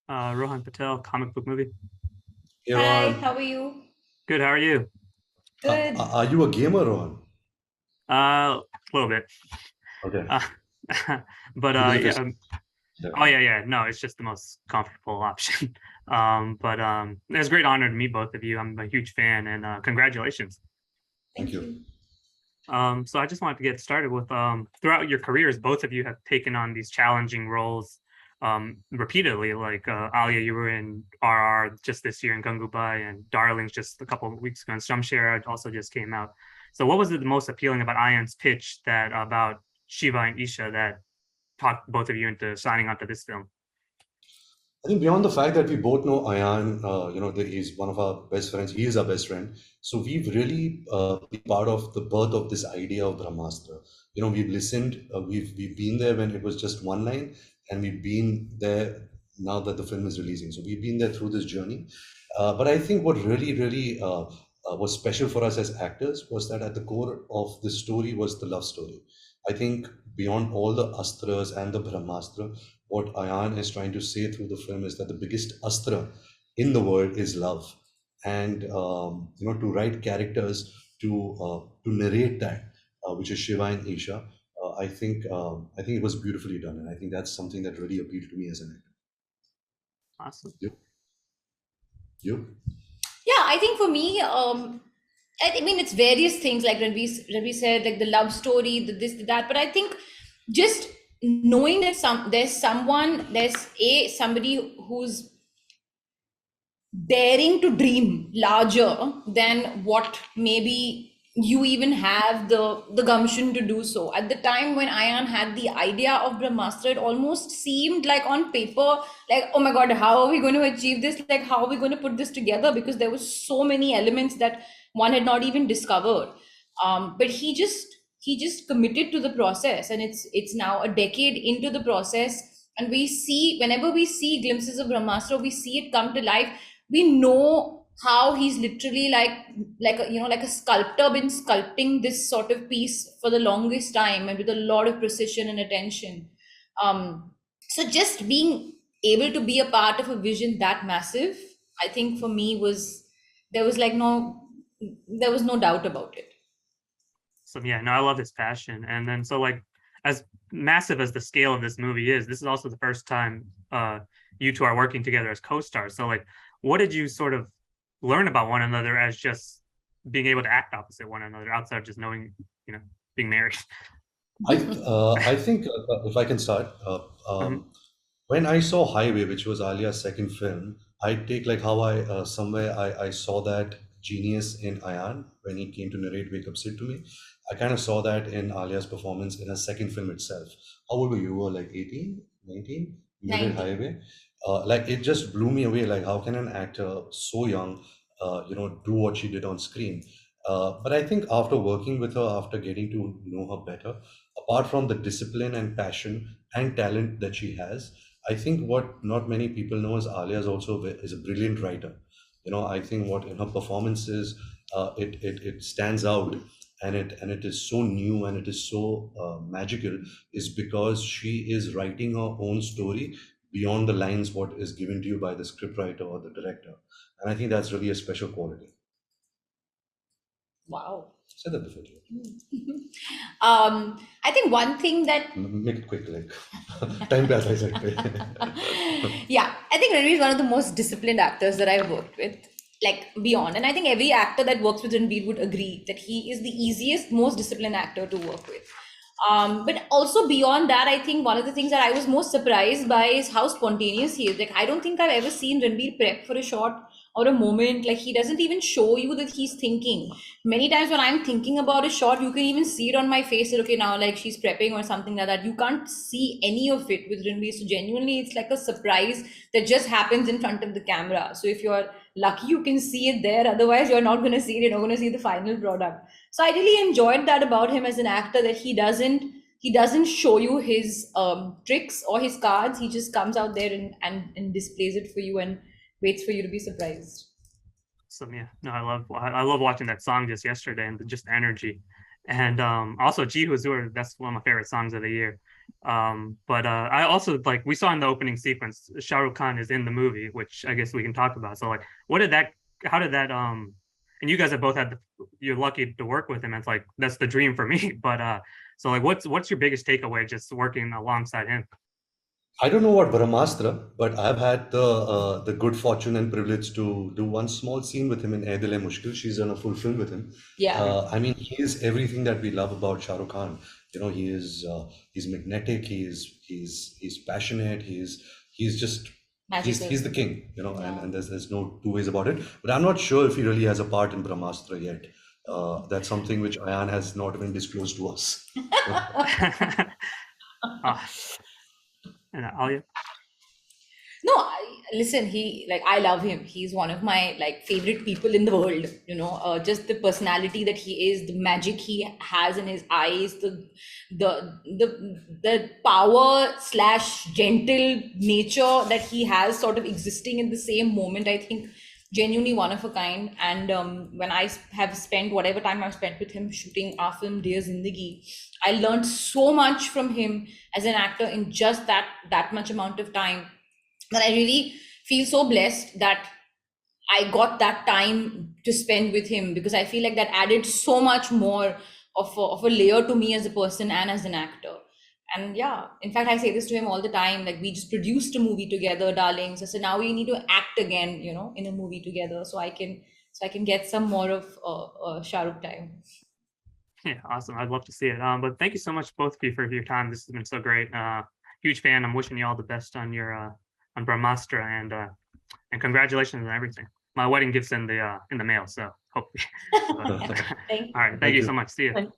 Rohan Patel, comic book movie. Hey Hi, Ron, how are you? Good. How are you? Good. are you a gamer, Ron? A little bit. Okay, Uh, but because if yeah. it's yeah. Oh yeah. No, it's just the most comfortable option. But it was a great honor to meet both of you. I'm a huge fan, and congratulations. Thank Thank you. you. So I just wanted to get started with throughout your careers, both of you have taken on these challenging roles repeatedly. Like Alia, you were in RR just this year in Gangubai, and Darlings just a couple of weeks ago, and Shamshera also just came out. So what was the most appealing about Ayan's pitch that about Shiva and Isha that talked both of you into signing on to this film? I think beyond the fact that we both know Ayan, that he's one of our best friends. He is our best friend. So we've really been part of the birth of this idea of Brahmastra. We've listened. We've been there when it was just one line, and we've been there now that the film is releasing. So we've been there through this journey. But I think what really was special for us as actors was that at the core of the story was the love story. I think beyond all the astras and the Brahmastra, what Ayan is trying to say through the film is that the biggest astra in the world is love, and to write characters to narrate that, which is Shiva and Isha. I think it was beautifully done, and I think that's something that really appealed to me as an actor. Awesome. You, you, Yeah, I think for me, I mean, it's various things like Ranveer said, like the love story, the this, the that. But I think just knowing that there's somebody who's daring to dream larger than what maybe you even have the gumption to do so. At the time when Ayan had the idea of Brahmastra, it almost seemed like on paper, like, oh my god, how are we going to achieve this? Like, how are we going to put this together? Because there was so many elements that one had not even discovered. But he just committed to the process, and it's now a decade into the process, and we see, whenever we see glimpses of Brahmastra, we see it come to life. We know how he's literally like a, like a sculptor been sculpting this sort of piece for the longest time, and with a lot of precision and attention. So just being able to be a part of a vision that massive, I think for me was, there was like no there was no doubt about it. So yeah, no, I love his passion. And then so like as massive as the scale of this movie is, this is also the first time you two are working together as co-stars. So like what did you sort of learn about one another as just being able to act opposite one another outside of just knowing, being married? I think if I can start, Mhm. when I saw Highway, which was Alia's second film, I take like how I saw that genius in Ayan when he came to narrate Wake Up Sid to me. I kind of saw that in Alia's performance in her second film itself. How old were you? You were like 18, 19? You did 19. Highway. Like it just blew me away. Like how can an actor so young, do what she did on screen? But I think after working with her, after getting to know her better, apart from the discipline and passion and talent that she has, I think what not many people know is Alia is a brilliant writer. I think what in her performances, it stands out, and it is so new and it is so magical, is because she is writing her own story beyond the lines what is given to you by the scriptwriter or the director, and I think that's really a special quality. Wow. I said that before to you. I think one thing that Make it quick, like time pass, I said. yeah, I think Ranveer is one of the most disciplined actors that I've worked with, like beyond. And I think every actor that works with Ranveer would agree that he is the easiest, most disciplined actor to work with. But also beyond that, I think one of the things that I was most surprised by is how spontaneous he is. Like, I don't think I've ever seen Ranveer prep for a shot or a moment. Like, he doesn't even show you that he's thinking. Many times when I'm thinking about a shot, you can even see it on my face that, okay, now like she's prepping or something like that. You can't see any of it with Ranveer. So genuinely, it's like a surprise that just happens in front of the camera. So if you're lucky, you can see it there. Otherwise, you're not going to see it. You're not going to see the final product. So I really enjoyed that about him as an actor, that he doesn't show you his tricks or his cards. He just comes out there and displays it for you and waits for you to be surprised. So yeah, no, I love watching that song just yesterday and just energy. And also Ji Huzur, that's one of my favorite songs of the year. But I also like we saw in the opening sequence, Shah Rukh Khan is in the movie, which I guess we can talk about. So like, what did that? How did that? And you guys have both had you're lucky to work with him. It's like that's the dream for me. But so like, what's your biggest takeaway just working alongside him? I don't know what Brahmastra, but I've had the good fortune and privilege to do one small scene with him in Ae Dil Hai Mushkil. She's done a full film with him. Yeah, I mean, he is everything that we love about Shah Rukh Khan. You know, he's magnetic. He's passionate. He's just magical. he's the king. You know, Yeah. and there's no two ways about it. But I'm not sure if he really has a part in Brahmastra yet. That's something which Ayan has not even disclosed to us. Ah, and Alia. No, listen, I love him. He's one of my like favorite people in the world. You know, just the personality that he is, the magic he has in his eyes, the power slash gentle nature that he has sort of existing in the same moment. I think genuinely one of a kind. And when I have spent whatever time I've spent with him shooting our film Dear Zindagi, I learned so much from him as an actor in just that much amount of time, that I really feel so blessed that I got that time to spend with him, because I feel like that added so much more of a layer to me as a person and as an actor. And yeah, in fact, I say this to him all the time. Like, we just produced a movie together, darlings. So now we need to act again, you know, in a movie together, so I can get some more of Shah Rukh time. Yeah, awesome. I'd love to see it. But thank you so much, both of you, for your time. This has been so great. Huge fan. I'm wishing you all the best on your on Brahmastra, and congratulations on everything. My wedding gift's in the mail, so hopefully. But, all right, thank you so much. See you.